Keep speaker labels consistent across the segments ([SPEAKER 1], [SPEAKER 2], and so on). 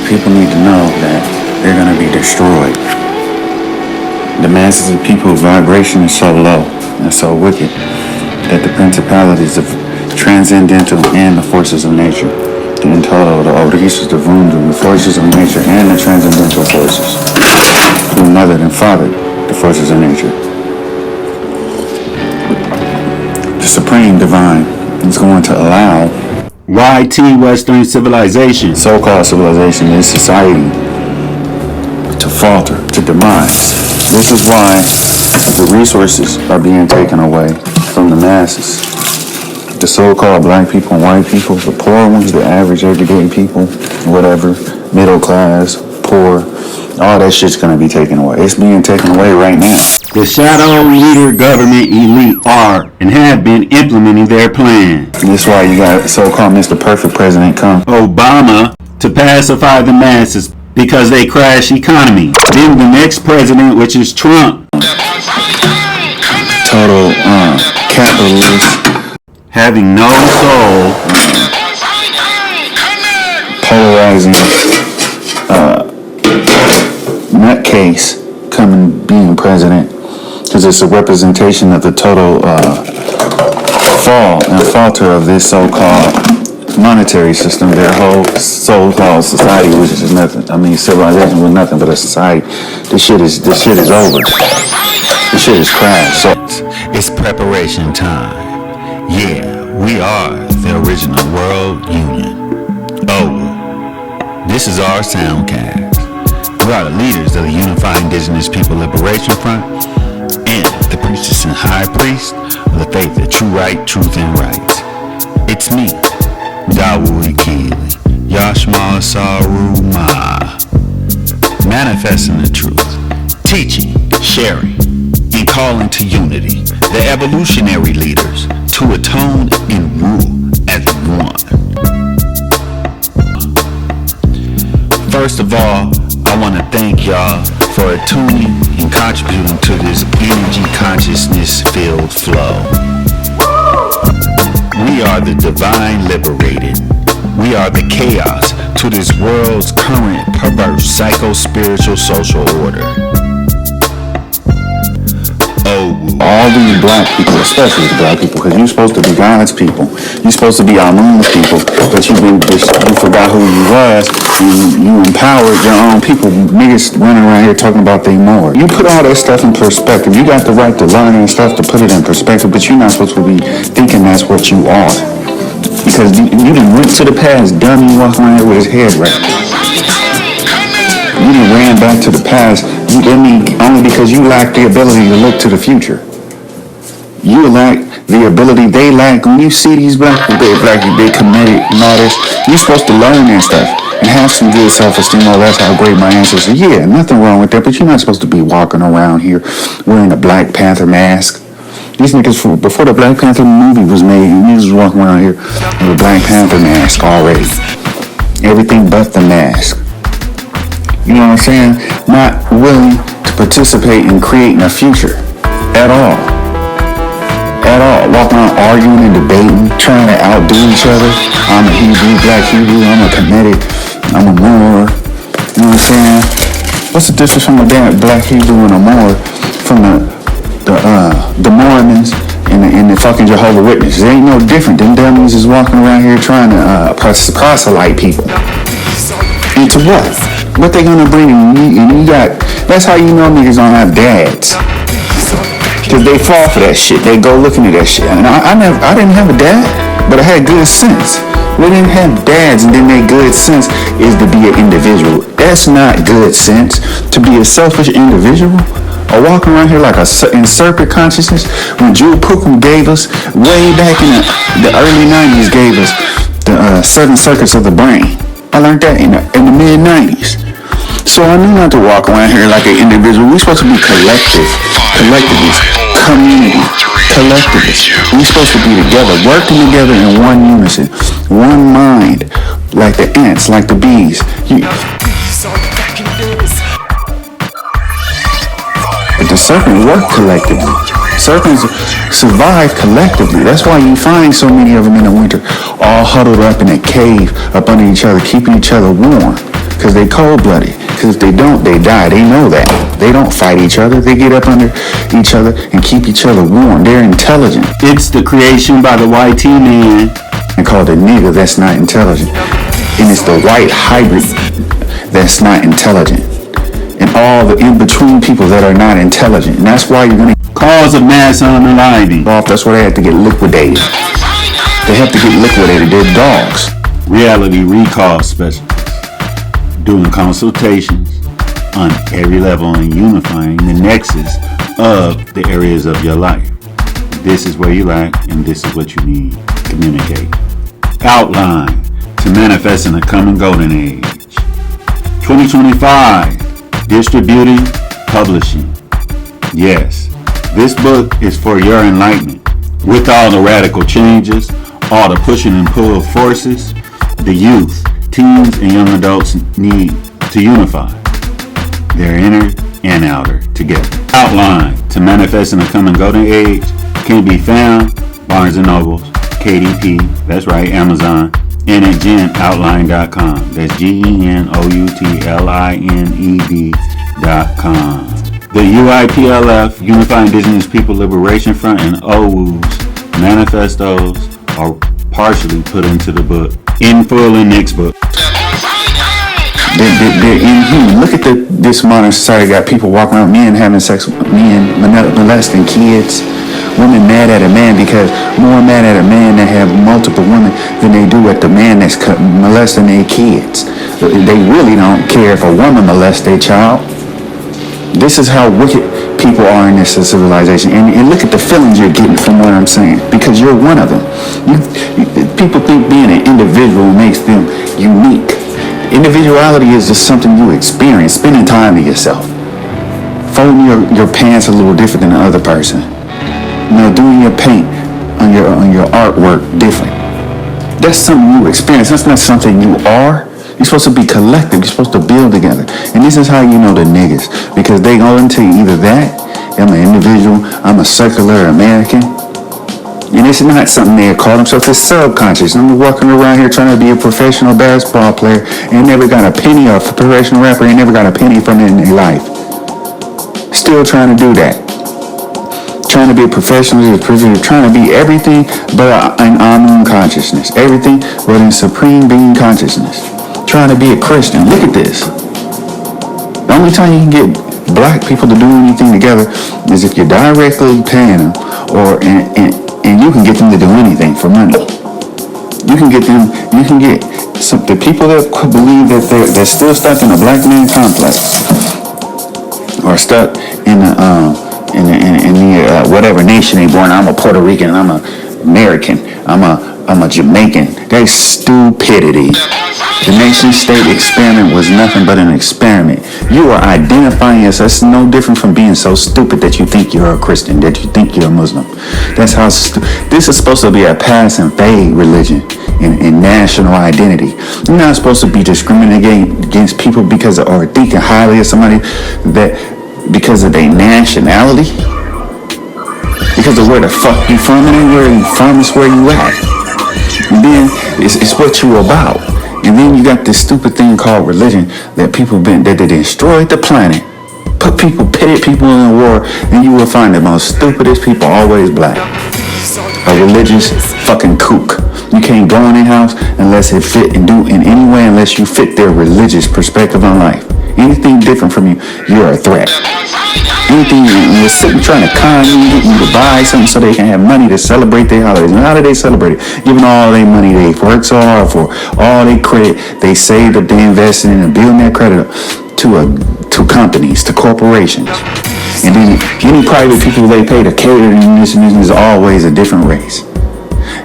[SPEAKER 1] people need to know that they're going to be destroyed. The masses of people's vibration is so low and so wicked that the principalities of transcendental and the forces of nature, in total, the O.W.U, the Vundu, the forces of nature and the transcendental forces, who mothered and fathered the forces of nature. The Supreme Divine is going to allow
[SPEAKER 2] YT Western civilization,
[SPEAKER 1] so-called civilization, this society, to falter, to demise. This is why the resources are being taken away from the masses. The so-called black people and white people, the poor ones, the average everyday people, whatever, middle class, poor, all that shit's gonna be taken away. It's being taken away right now.
[SPEAKER 2] The shadow leader government elite are and have been implementing their plan.
[SPEAKER 1] That's why you got so-called Mr. Perfect President come.
[SPEAKER 2] Obama to pacify the masses because they crash economy. Then the next president, which is Trump.
[SPEAKER 1] Total capitalist.
[SPEAKER 2] Having no soul.
[SPEAKER 1] Polarizing nutcase coming being president. Because it's a representation of the total fall and falter of this so-called monetary system, their whole so-called society, which is nothing. I mean, civilization was nothing but a society. This shit is over. This shit is crashed. So
[SPEAKER 2] it's preparation time. Yeah, we are the original world union. O.W.U. This is our soundcast. We are the leaders of the Unified Indigenous People Liberation Front and the priestess and high priest of the Faith of True Right, Truth, and Rights. It's me, O.W.U, Yashma Saru Ma, manifesting the truth, teaching, sharing, and calling to unity, the evolutionary leaders to atone and rule as one. First of all, I want to thank y'all for tuning and contributing to this energy consciousness filled flow. We are the divine liberated. We are the chaos to this world's current perverse psycho-spiritual social order. O.W.U.
[SPEAKER 1] all these black people, especially the black people, because you're supposed to be God's people. You're supposed to be our moon's people, but you forgot who you was. You empowered your own people. Niggas running around here talking about they more. You put all that stuff in perspective. You got the right to learn and stuff to put it in perspective, but you're not supposed to be thinking that's what you are. Because you done went to the past, dummy, walking around here with his head wrapped. You done ran back to the past. Only because you lack the ability to look to the future. You lack the ability, they lack. When you see these black people, they committed and all this, you're supposed to learn that stuff and have some good self-esteem. Oh, that's how great my ancestors. Yeah, nothing wrong with that, but you're not supposed to be walking around here wearing a Black Panther mask. These niggas, before the Black Panther movie was made, niggas was walking around here with a Black Panther mask already. Everything but the mask. You know what I'm saying? Not willing to participate in creating a future at all. At all. Walking around arguing and debating, trying to outdo each other. I'm a Hebrew, Black Hebrew, I'm a Kemetic, I'm a Moor. You know what I'm saying? What's the difference from a damn Black Hebrew and a Moor from the Mormons and the fucking Jehovah's Witnesses? It ain't no different. Them dummies is walking around here trying to proselyte people. Into what? What they gonna bring and you got, that's how you know niggas don't have dads. Cause they fall for that shit. They go looking at that shit. And I didn't have a dad, but I had good sense. We didn't have dads and then their good sense is to be an individual. That's not good sense. To be a selfish individual or walking around here like in serpent consciousness. When Jewel Pookum gave us, way back in the early 90s, gave us the 7 circuits of the brain. I learned that in the mid-90s. So I knew not to walk around here like an individual. We're supposed to be collectivists, community, collectivists. We're supposed to be together, working together in one unison, one mind, like the ants, like the bees. But the serpents work collectively. Serpents survive collectively. That's why you find so many of them in the winter, all huddled up in a cave, up under each other, keeping each other warm. because they cold-blooded. Because if they don't, they die. They know that. They don't fight each other. They get up under each other and keep each other warm. They're intelligent.
[SPEAKER 2] It's the creation by the YT man.
[SPEAKER 1] And called a nigga that's not intelligent. And it's the white hybrid that's not intelligent. And all the in-between people that are not intelligent. And that's why you're going to
[SPEAKER 2] Cause of mass unaliving.
[SPEAKER 1] that's why they have to get liquidated. They have to get liquidated. They're dogs.
[SPEAKER 2] Reality recall specialists. Doing consultations on every level and unifying the nexus of the areas of your life. This is where you lack and this is what you need. Communicate. Outline to manifest in the coming golden age. 2025. Distributing, publishing. Yes, this book is for your enlightenment. With all the radical changes, all the pushing and pull of forces, the youth, teens, and young adults need to unify their inner and outer together. Outline to manifest in the coming golden age can be found Barnes & Noble, KDP, that's right, Amazon, and at genoutline.com. That's GENOUTLINED.com. The U.I.P.L.F. Unified Indigenous People Liberation Front and O.W.U's manifestos are partially put into the book, in full in Nick's book.
[SPEAKER 1] They're inhuman. Look at this modern society. Got people walking around, men having sex with men, molesting kids, women mad at a man because more mad at a man that have multiple women than they do at the man that's molesting their kids. They really don't care if a woman molests their child. This is how wicked people are in this civilization. And look at the feelings you're getting from what I'm saying, because you're one of them. People think being an individual makes them unique. Individuality is just something you experience, spending time to yourself. Folding your pants a little different than the other person. Doing your paint on your artwork different. That's something you experience. That's not something you are. You're supposed to be collective. You're supposed to build together. And this is how you know the niggas. Because they go into either that, I'm an individual, I'm a secular American. And it's not something they call themselves. It's subconscious. I'm walking around here trying to be a professional basketball player and never got a penny, or a professional rapper and never got a penny from it in their life. Still trying to do that. Trying to be a professional, trying to be everything but an unknown consciousness. Everything but in supreme being consciousness. Trying to be a Christian. Look at this. The only time you can get black people to do anything together is if you're directly paying them, and you can get them to do anything for money. You can get the people that believe that they're still stuck in a black man complex, or stuck in the whatever nation they born. I'm a Puerto Rican, I'm a American, I'm a Jamaican. That's stupidity. The nation-state experiment was nothing but an experiment. You are identifying yourself. It's no different from being so stupid that you think you're a Christian, that you think you're a Muslim. That's how this is supposed to be a pass and fade religion in national identity. You're not supposed to be discriminating against people because or thinking highly of somebody because of their nationality, because of where the fuck you from, and where you from is where you at. And then it's what you about. And then you got this stupid thing called religion that they destroyed the planet, pitted people in a war, and you will find the most stupidest people always black. A religious fucking kook. You can't go in their house unless it fit and do in any way unless you fit their religious perspective on life. Anything different from you, you're a threat. Anything you're sitting trying to con you, get you to buy something so they can have money to celebrate their holidays. And how do they celebrate it? Giving all their money they worked so hard for, all their credit they saved up, they invested in, and building their credit up to companies, to corporations. And then any private people they pay to cater to this is always a different race.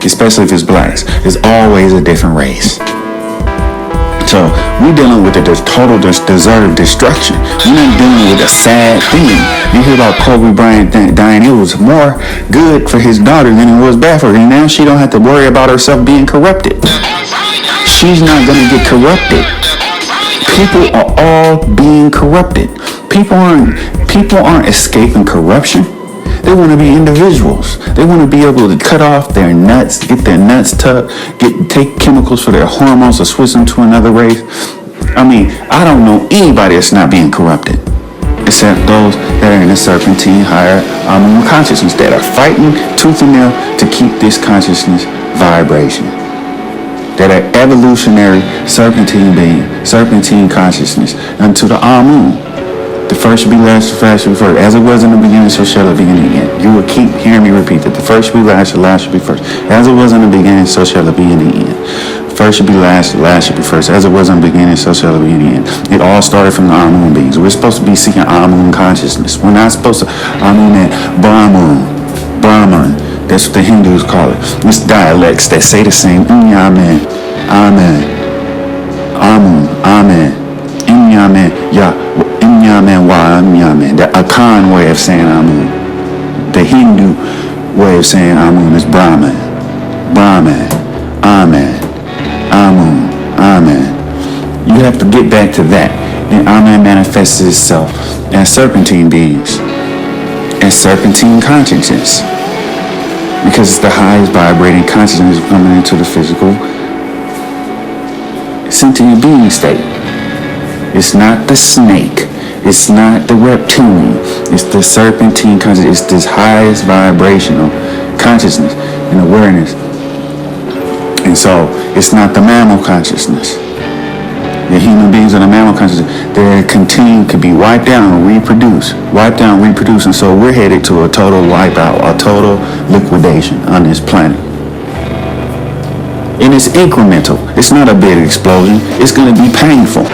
[SPEAKER 1] Especially if it's blacks. It's always a different race. So we're dealing with the total deserved destruction. We're not dealing with a sad thing. You hear about Kobe Bryant dying. It was more good for his daughter than it was bad for her. And now she don't have to worry about herself being corrupted. She's not going to get corrupted. People are all being corrupted. People aren't escaping corruption. They want to be individuals. They want to be able to cut off their nuts, get their nuts tucked, take chemicals for their hormones to switch them to another race. I don't know anybody that's not being corrupted, except those that are in the serpentine higher consciousness that are fighting tooth and nail to keep this consciousness vibration. That are evolutionary serpentine being, serpentine consciousness unto the O.W.U. The first should be last, the last should be first. As it was in the beginning, so shall it be in the end. You will keep hearing me repeat that. The first should be last, the last should be first. As it was in the beginning, so shall it be in the end. First should be last, the last should be first. As it was in the beginning, so shall it be in the end. It all started from the O.W.U beings. We're supposed to be seeking O.W.U consciousness. We're not supposed to O.W.U that Brahman. That's what the Hindus call it. It's dialects that say the same. Amen. Amen. Amun. Amen. Amen. Yah. Amen. Wa. Amen. The Akan way of saying Amun. The Hindu way of saying Amun is Brahman. Brahman. Amen. Amun. Amen. You have to get back to that. And Amen manifests itself as serpentine beings, as serpentine consciousness, because it's the highest vibrating consciousness coming into the physical sentient being state. It's not the snake. It's not the reptilian. It's the serpentine consciousness. It's this highest vibrational consciousness and awareness. And so it's not the mammal consciousness. The human beings are the mammal consciousness. They continue to be wiped out and reproduce. Wiped out and reproduce. And so we're headed to a total wipeout, a total liquidation on this planet. And it's incremental. It's not a big explosion. It's going to be painful.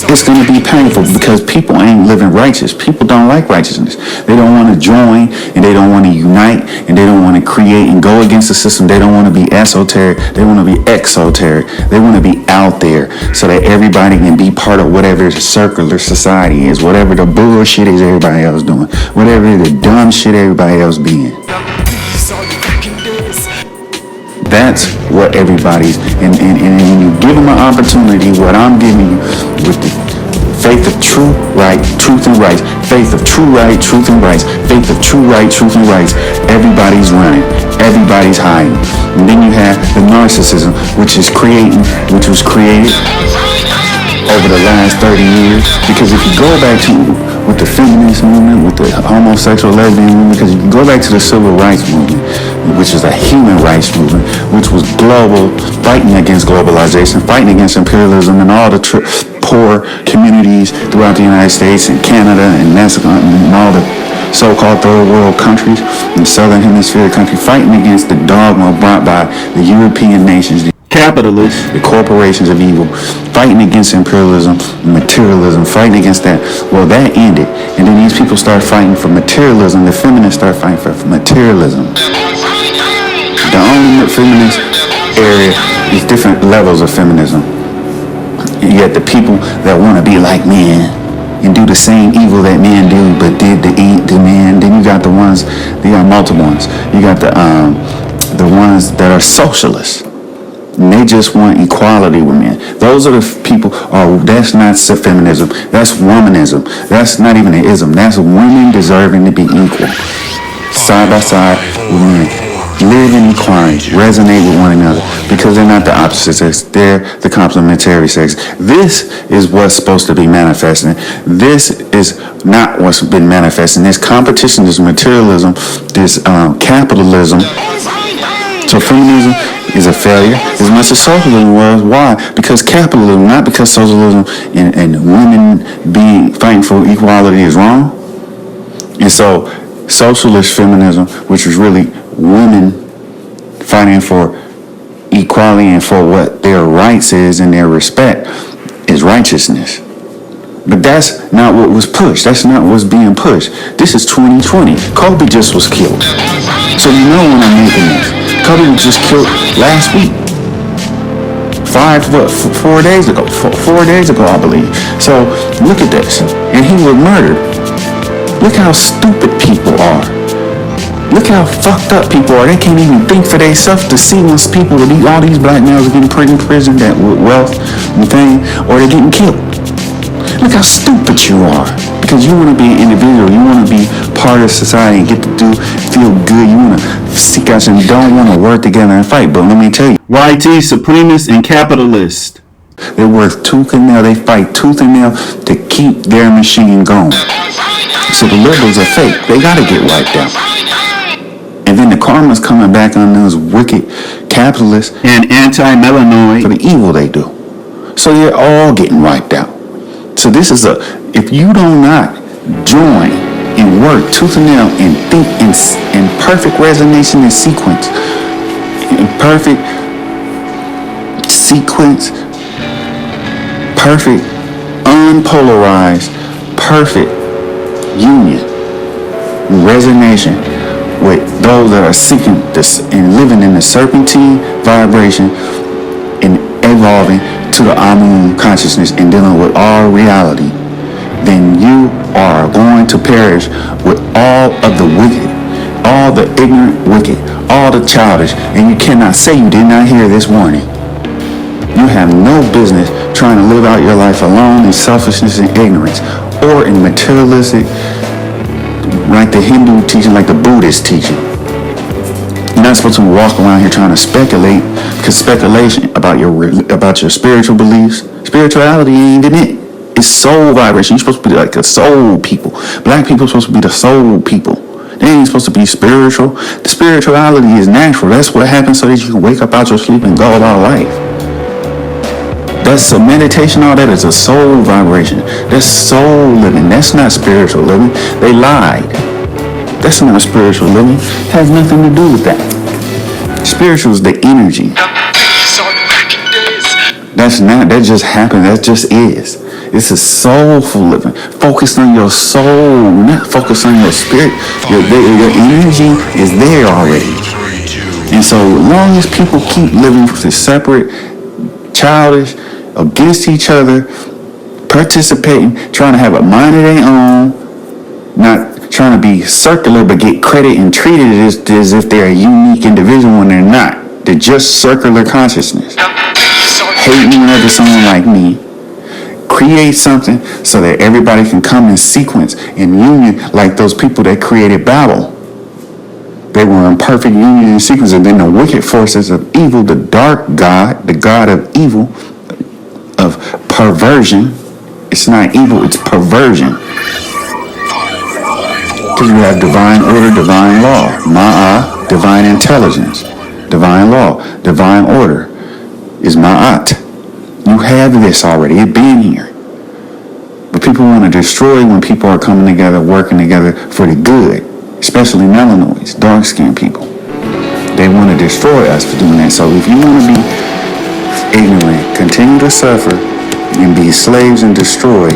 [SPEAKER 1] It's going to be painful because people ain't living righteous. People don't like righteousness. They don't want to join, and they don't want to unite, and they don't want to create and go against the system. They don't want to be esoteric. They want to be exoteric. They want to be out there so that everybody can be part of whatever circular society is, whatever the bullshit is everybody else doing, whatever the dumb shit everybody else being. That's what everybody's, and when you give them an opportunity, what I'm giving you with the faith of true right, truth and rights, faith of true right, truth and rights, faith of true right, truth and rights, everybody's running, everybody's hiding. And then you have the narcissism, which was created over the last 30 years. Because if you go back to with the feminist movement, with the homosexual lesbian movement, because you can go back to the civil rights movement, which is a human rights movement, which was global, fighting against globalization, fighting against imperialism and all the poor communities throughout the United States and Canada and Mexico and all the so-called third world countries and southern hemisphere countries, fighting against the dogma brought by the European nations, the capitalists, the corporations of evil, fighting against imperialism and materialism, fighting against that. Well, that ended. And then these people start fighting for materialism. The feminists start fighting for materialism. The only feminist area is different levels of feminism. You got the people that want to be like men and do the same evil that men do, but did the men. Then you got the ones, you got multiple ones. You got the ones that are socialists. And they just want equality with men. Those are the people. That's not feminism. That's womanism. That's not even an ism. That's women deserving to be equal, side by side with men. Live in equality, resonate with one another, because they're not the opposite sex. They're the complementary sex. This is what's supposed to be manifesting. This is not what's been manifesting. This competition, this materialism, this capitalism. So feminism is a failure as much as socialism was. Why? Because capitalism, not because socialism and women fighting for equality is wrong. And so socialist feminism, which is really women fighting for equality and for what their rights is and their respect, is righteousness. But that's not what was pushed. That's not what's being pushed. This is 2020. Kobe just was killed. So you know when I'm making this. Kobe was just killed last week. 4 days ago. 4 days ago, I believe. So look at this. And he was murdered. Look how stupid people are. Look how fucked up people are. They can't even think for themselves to see once people, all these black males are getting put in prison that with wealth and fame, or they're getting killed. Look how stupid you are. Because you want to be an individual. You want to be part of society and get to feel good. You want to seek out and don't want to work together and fight. But let me tell you,
[SPEAKER 3] YT, supremacist and capitalist.
[SPEAKER 1] They're worth tooth and nail. They fight tooth and nail to keep their machine going. So the liberals are fake. They got to get wiped out. And then the karma's coming back on those wicked capitalists and anti-melanoid for the evil they do. So they're all getting wiped out. So this is if you do not join and work tooth and nail and think in perfect resonation and sequence, in perfect sequence, perfect unpolarized, perfect union, resonation with those that are seeking this and living in the serpentine vibration and evolving to the O.W.U consciousness and dealing with all reality, then you are going to perish with all of the wicked, all the ignorant wicked, all the childish, and you cannot say you did not hear this warning. You have no business trying to live out your life alone in selfishness and ignorance or in materialistic, like the Hindu teaching, like the Buddhist teaching. You're not supposed to walk around here trying to speculate, because speculation about your spiritual beliefs, spirituality ain't in it. It's soul vibration. You're supposed to be like the soul people. Black people are supposed to be the soul people. They ain't supposed to be spiritual. The spirituality is natural. That's what happens so that you can wake up out your sleep and go about life. That's a meditation. All that is a soul vibration. That's soul living. That's not spiritual living. They lied. That's not spiritual living. It has nothing to do with that. Spiritual is the energy. That's not, that just happened. That just is. This is soulful living. Focus on your soul, not focus on your spirit. Your energy is there already. And so long as people keep living separate, childish, against each other, participating, trying to have a mind of their own, not trying to be circular but get credit and treated as if they're a unique individual when they're not. They're just circular consciousness. Hating whenever someone like me create something so that everybody can come in sequence in union, like those people that created Babel. They were in perfect union and sequence, and then the wicked forces of evil, the dark God, the God of evil, of perversion. It's not evil, it's perversion. Because you have divine order, divine law, ma'at, divine intelligence, divine law, divine order is ma'at. You have this already, it's been here. But people want to destroy when people are coming together, working together for the good, especially melanoids, dark-skinned people. They want to destroy us for doing that. So if you want to be ignorant, continue to suffer, and be slaves and destroy,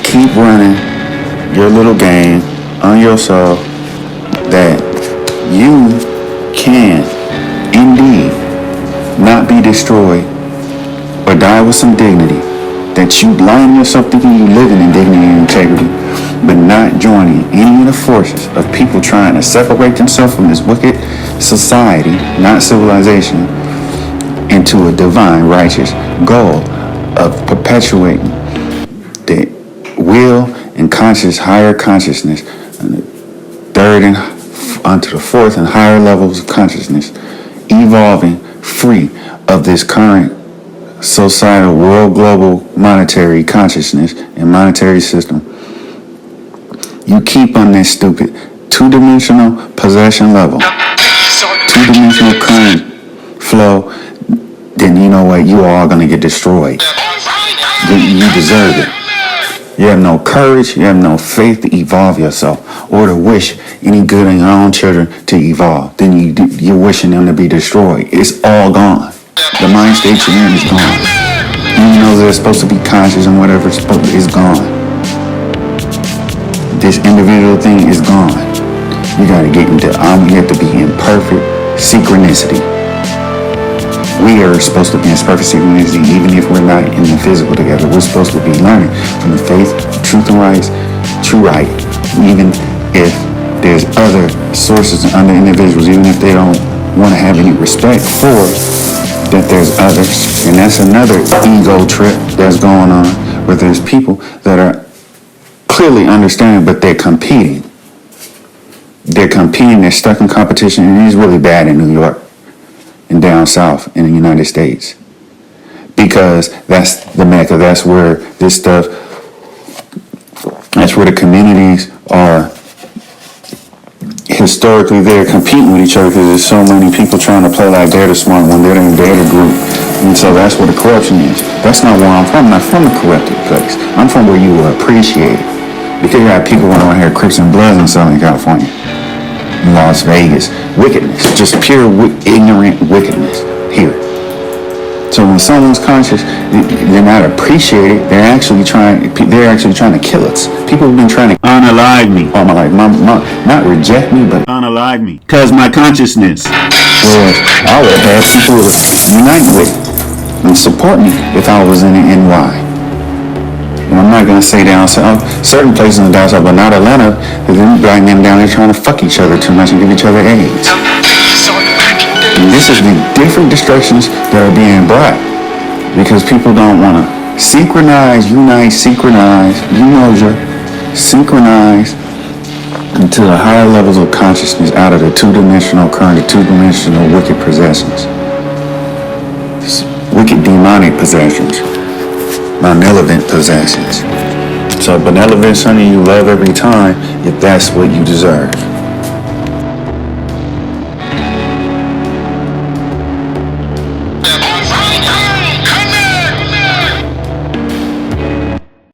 [SPEAKER 1] keep running your little game on your soul that you can indeed not be destroyed or die with some dignity, that you line yourself thinking you living in dignity and integrity, but not joining any of the forces of people trying to separate themselves from this wicked society, not civilization, into a divine righteous goal of perpetuating the will and conscious higher consciousness, and the third and onto the fourth and higher levels of consciousness, evolving free of this current societal world global monetary consciousness and monetary system. You keep on this stupid two-dimensional possession level, two-dimensional current flow, then you know what, you are all going to get destroyed. You deserve it. You have no courage, you have no faith to evolve yourself or to wish any good in your own children to evolve. Then you're wishing them to be destroyed. It's all gone. The mind state you're in is gone. Even though they're supposed to be conscious and whatever it's supposed to, is gone. This individual thing is gone. You got to get into, you have to be in perfect synchronicity. We are supposed to be in perfect synchronicity even if we're not in the physical together. We're supposed to be learning from the faith, truth and rights, true right. Even if there's other sources and other individuals, even if they don't want to have any respect for that there's others. And that's another ego trip that's going on, where there's people that are clearly understanding, but they're competing. They're stuck in competition, and it's really bad in New York and down south in the United States. because that's the Mecca. That's where this stuff, that's where the communities are historically there competing with each other because there's so many people trying to play like they're the smart one, they're the group. And so that's where the corruption is. That's not where I'm from. I'm not from the corrupted place. I'm from where you appreciate it. Because you got people running around here, Crips and Bloods in Southern California, in Las Vegas. Wickedness. Just pure ignorant wickedness here. So when someone's conscious, they're not appreciated. They're actually trying to kill us. People have been trying to unalive me all my life. Not reject me, but unalive me. Cause my consciousness. Where I would have people unite with and support me if I was in the NY. And I'm not gonna say down south, certain places in the down south, but not Atlanta. Because them black men down there trying to fuck each other too much and give each other AIDS. And this is the different destructions that are being brought because people don't want to synchronize, unite, synchronize, synchronize into the higher levels of consciousness out of the two-dimensional current, the two-dimensional wicked possessions. Wicked demonic possessions. Malevolent possessions. So benevolence, honey, you love every time if that's what you deserve.